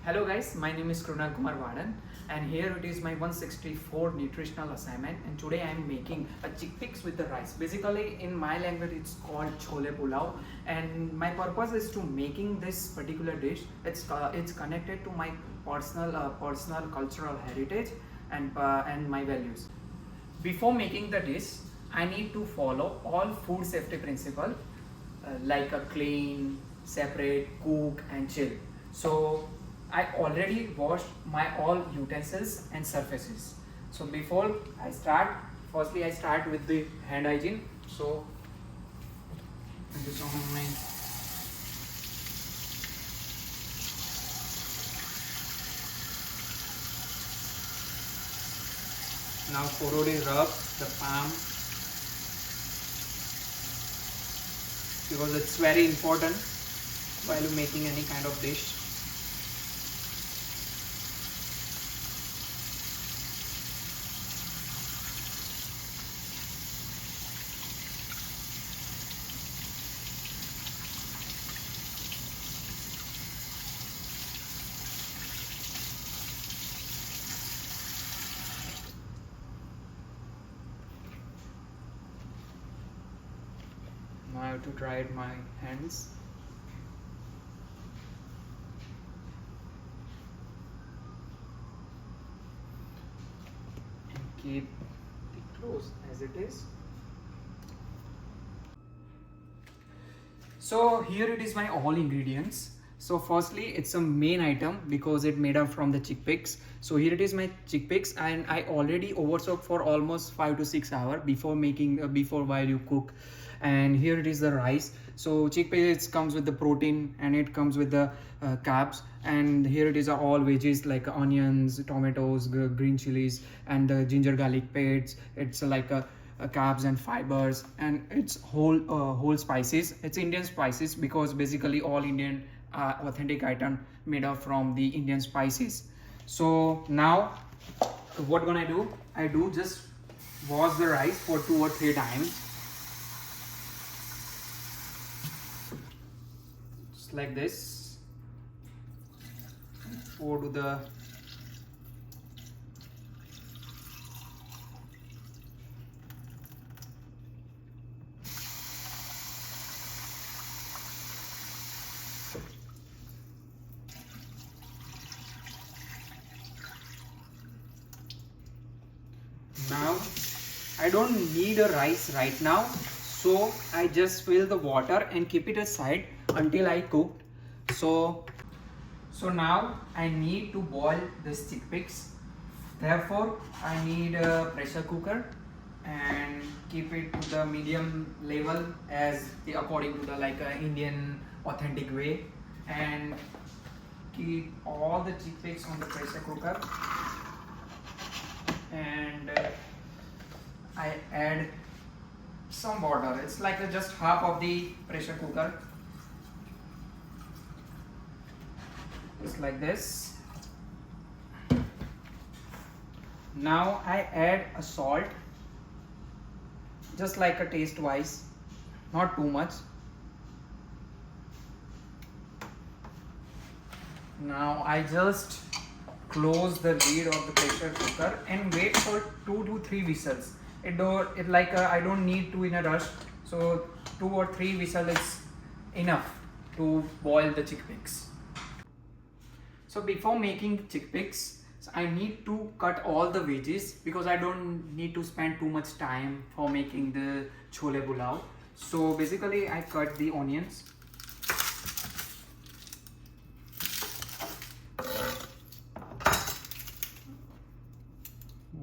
Hello guys, my name is Krunal Kumar Vadan and here it is my 164 nutritional assignment, and today I am making a chickpeas with the rice. Basically in my language it's called Chole pulav, and my purpose is to making this particular dish. It's connected to my personal cultural heritage and my values. Before making the dish, I need to follow all food safety principle like a clean, separate, cook and chill. So I already washed my all utensils and surfaces. So before I start, firstly I start with the hand hygiene. So this on my now thoroughly rub the palm because it's very important while making any kind of dish. Now I have to dry my hands. And keep the clothes as it is. So here it is my all ingredients. So firstly it's a main item because it made up from the chickpeas. So here it is my chickpeas, and I already oversoak for almost 5 to 6 hours before making before while you cook. And here it is the rice. So chickpeas comes with the protein and it comes with the carbs, and here it is all veggies like onions, tomatoes, green chilies and the ginger garlic paste. It's like a carbs and fibers, and it's whole spices. It's Indian spices because basically all Indian authentic item made up from the Indian spices. So now what gonna do, I do just wash the rice for 2 or 3 times, just like this. Pour to the now I don't need a rice right now, so I just fill the water and keep it aside until I cooked. So now I need to boil this chickpeas. Therefore I need a pressure cooker and keep it to the medium level as the according to the like Indian authentic way, and keep all the chickpeas on the pressure cooker. And I add some water. It's like just half of the pressure cooker. Just like this. Now I add a salt, just like a taste wise, not too much. Now I just close the lid of the pressure cooker and wait for 2 to 3 whistles. I don't need to in a rush, so 2 or 3 whistles is enough to boil the chickpeas. So before making chickpeas, I need to cut all the veggies because I don't need to spend too much time for making the chole pulao. So basically I cut the onions,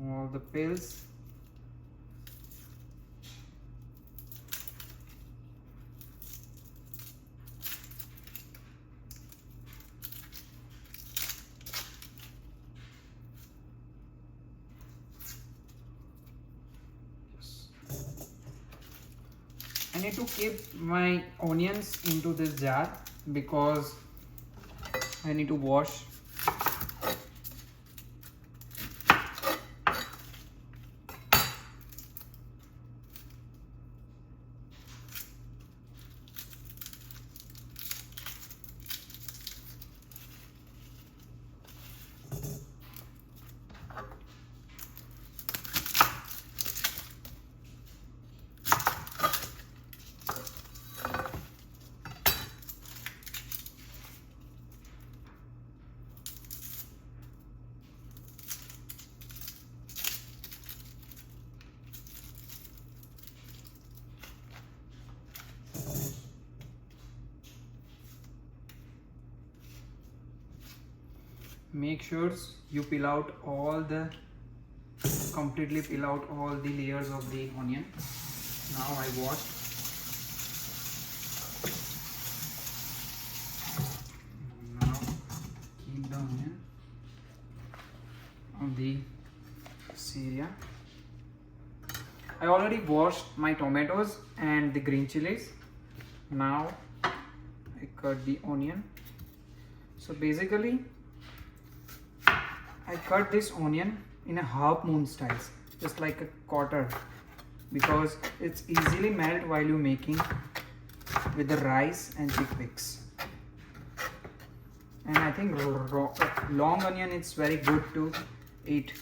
all the peels, I need to keep my onions into this jar because I need to wash. Make sure you completely peel out all the layers of the onion. Now I washed. Now keep the onion on the area. I already washed my tomatoes and the green chilies. Now I cut the onion. So basically I cut this onion in a half moon styles, just like a quarter, because it's easily melt while you're making with the rice and chickpeas. And I think long onion is very good to eat.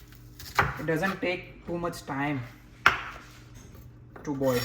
It doesn't take too much time to boil.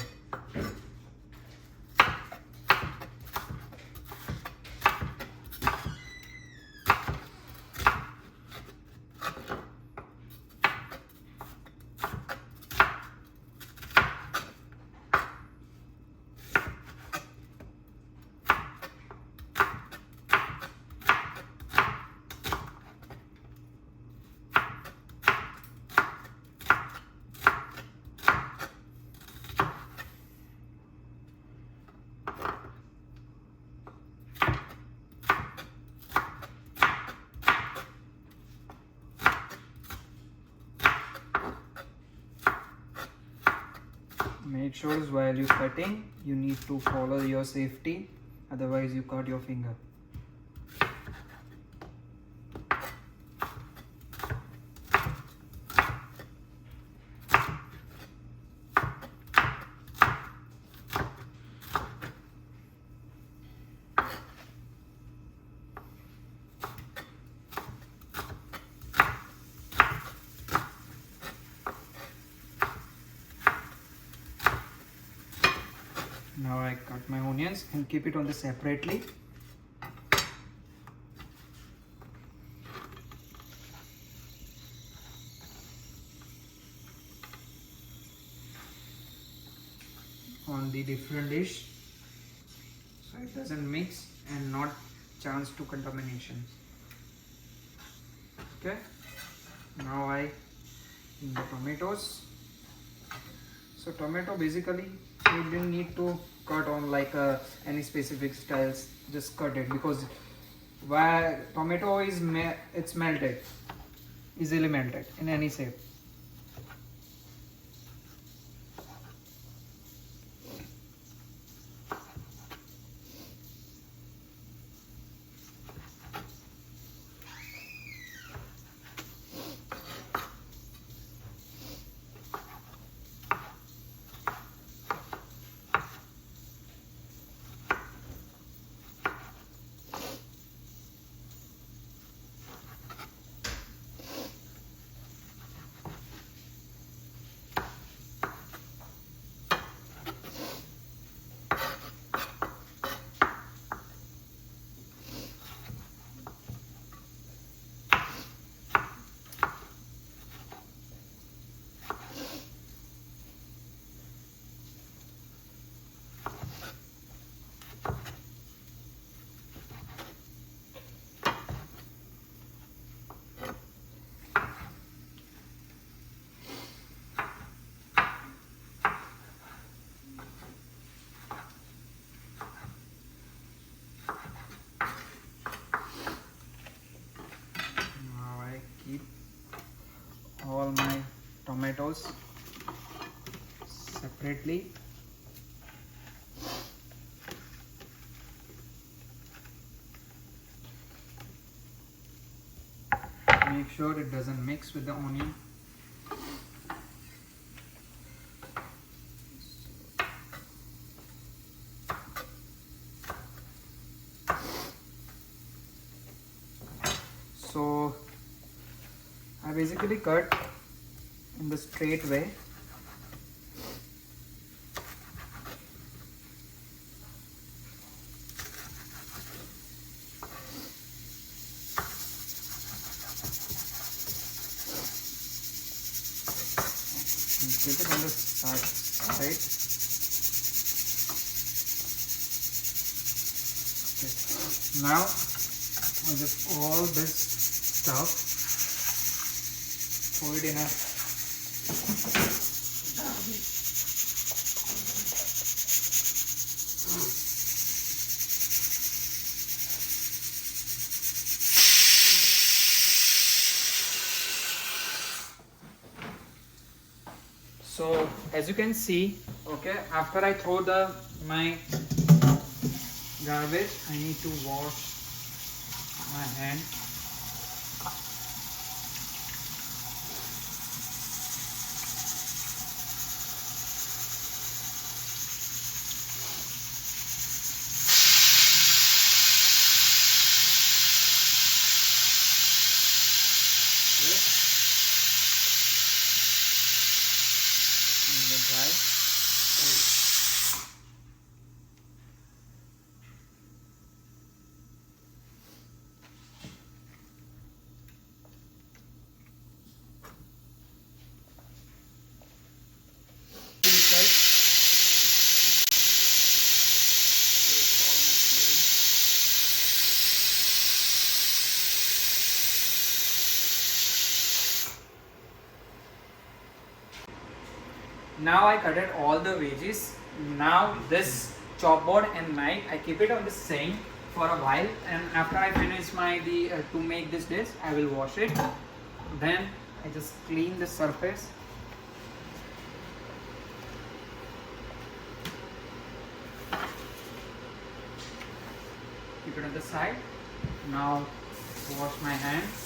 Make sure while you're cutting, you need to follow your safety, otherwise you cut your finger. Now I cut my onions and keep it on the separately. On the different dish, so it doesn't mix and not chance to contamination. Okay, now I in the tomatoes. So tomato basically you didn't need to cut on like any specific styles, just cut it, because why tomato is it's melted, easily melted in any shape. All my tomatoes separately. Make sure it doesn't mix with the onion. So I basically cut in the straight way. Keep it on the side. Okay. Now I just all this stuff. Pour it in a so as you can see, okay, after I throw my garbage, I need to wash my hand. Now I cutted all the veggies. Now this chop board and knife, I keep it on the sink for a while, and after I finish to make this dish, I will wash it. Then I just clean the surface. Keep it on the side. Now wash my hands.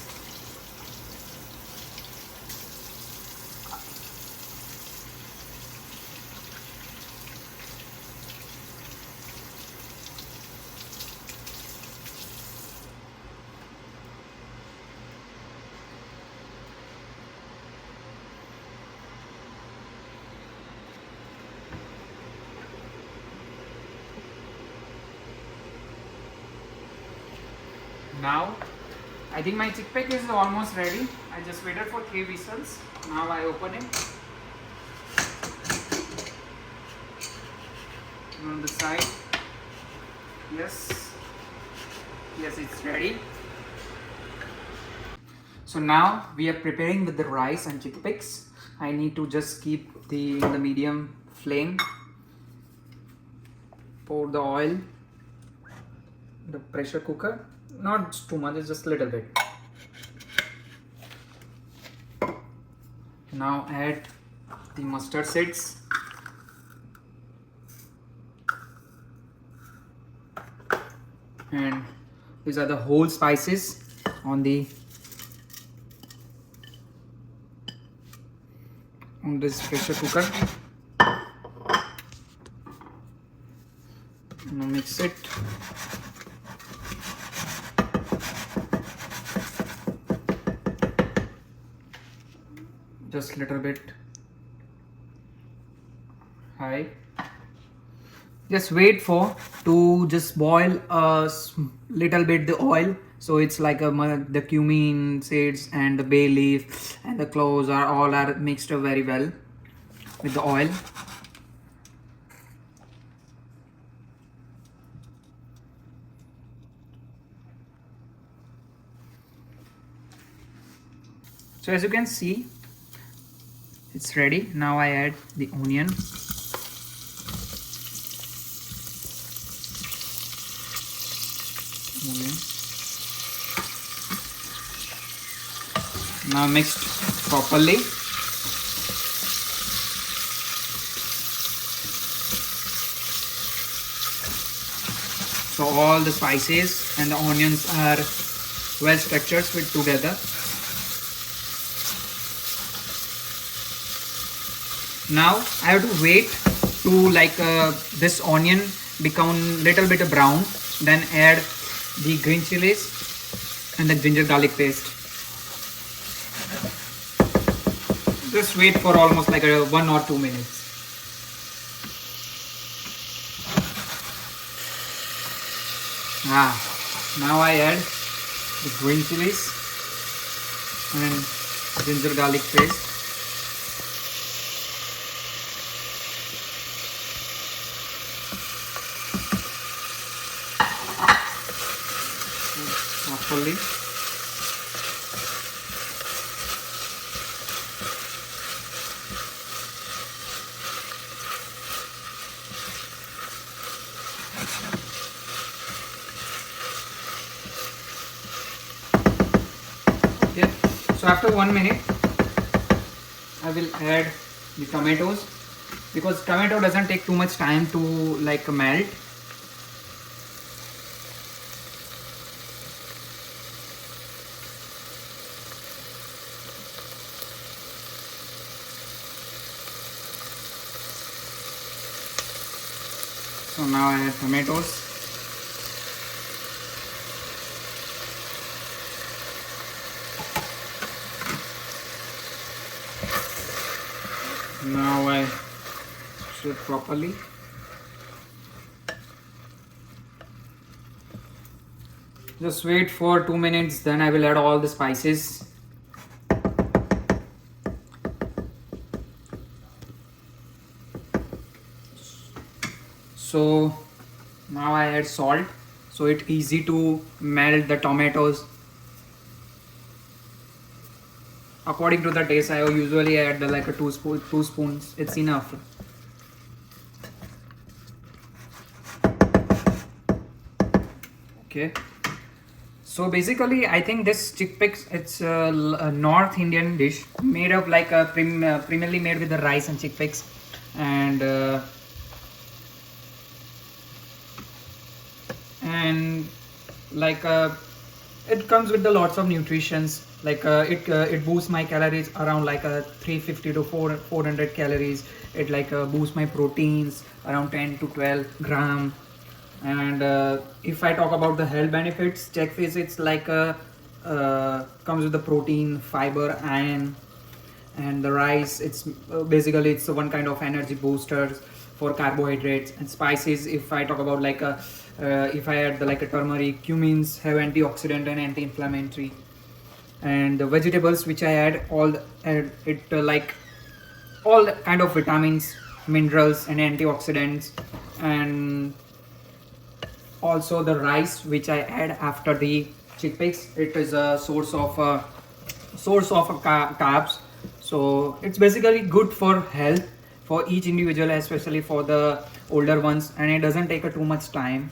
Now I think my chickpea is almost ready. I just waited for 3 whistles. Now I open it. On the side. Yes, it's ready. So now we are preparing with the rice and chickpeas. I need to just keep the medium flame. Pour the oil, the pressure cooker. Not too much, it's just a little bit. Now add the mustard seeds. And these are the whole spices on this pressure cooker. Now mix it. Just little bit high. Just wait to just boil a little bit the oil, so it's like the cumin seeds and the bay leaf and the cloves are mixed very well with the oil. So as you can see, it's ready. Now I add the onion. Now mixed properly. So all the spices and the onions are well structured together. Now I have to wait to this onion become little bit brown. Then add the green chilies and the ginger garlic paste. Just wait for almost 1 or 2 minutes. Now I add the green chilies and ginger garlic paste. Properly. So after 1 minute, I will add the tomatoes, because tomato doesn't take too much time to like melt. So now I add tomatoes. Now I stir it properly. Just wait for 2 minutes, then I will add all the spices. So now I add salt, so it's easy to melt the tomatoes. According to the taste, I usually add like a two spoons. It's enough. Okay. So basically, I think this chickpeas, it's a North Indian dish made of like a primarily made with the rice and chickpeas, and like it comes with the lots of nutritions. Like it boosts my calories around like 350 to 400 calories. It like boosts my proteins around 10 to 12 gram. And if I talk about the health benefits, chickpeas, it's like comes with the protein, fiber, iron, and the rice. It's basically it's one kind of energy boosters for carbohydrates. And spices, if I talk about like if I add the like a turmeric, cumins have antioxidant and anti-inflammatory. And the vegetables which I add, like all kind of vitamins, minerals, and antioxidants. And also the rice which I add after the chickpeas, it is a source of carbs. So it's basically good for health for each individual, especially for the older ones, and it doesn't take too much time.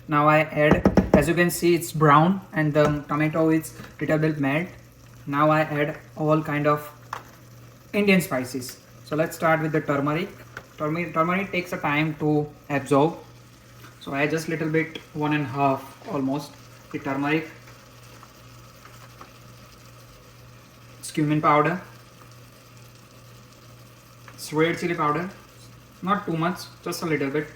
Now I add, as you can see, it's brown and the tomato is little bit melt. Now I add all kind of Indian spices. So let's start with the turmeric. Turmeric takes a time to absorb. So I just little bit, 1.5 almost, the turmeric. It's cumin powder. It's red chili powder. Not too much, just a little bit.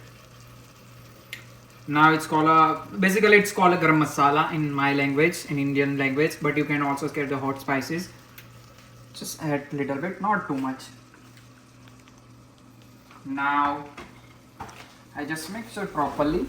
Now it's called basically it's called a garam masala in my language, in Indian language, but you can also get the hot spices. Just add a little bit, not too much. Now I just mix it properly.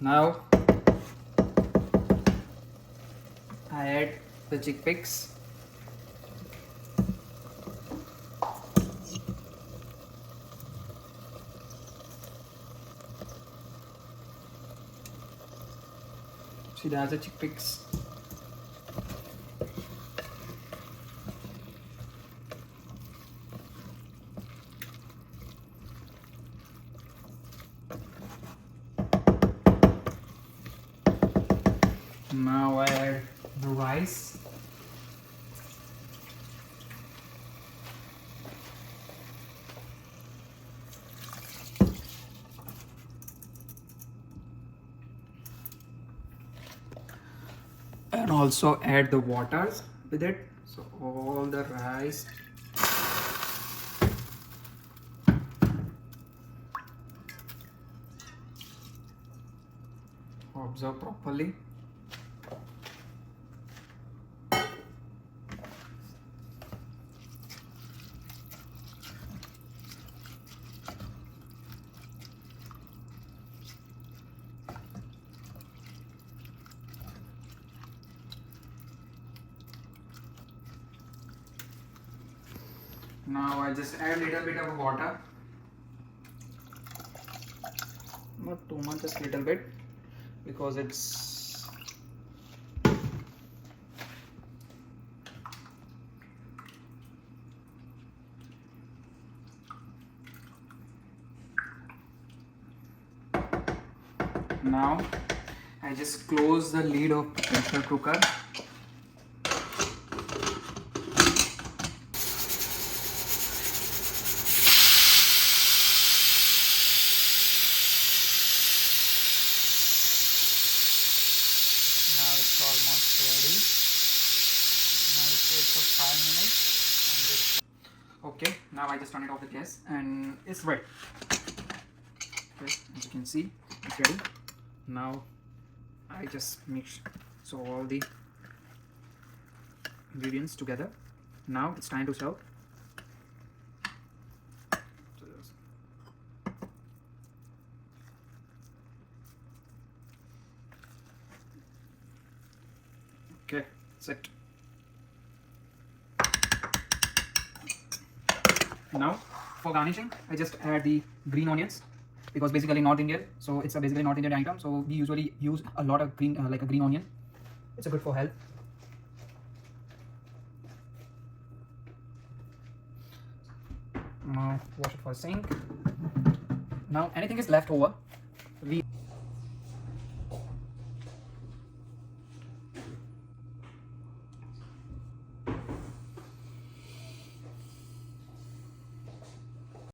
Now I add the chickpeas. See, there's the chickpeas. Now I add the rice. And also add the waters with it. So all the rice. Observe properly. Now I just add a little bit of water. not too much, just little bit, because it's now I just close the lid of pressure cooker. Now it's almost ready. Now it takes for 5 minutes. And okay, now I just turn it off the gas and it's ready. Okay, as you can see, it's ready. Now I just mix so all the ingredients together. Now it's time to serve. Okay, set. Now for garnishing, I just add the green onions, because basically North Indian, so it's a basically North Indian item. So we usually use a lot of green, like a green onion. It's a good for health. Now wash it for a sink. Now anything is left over,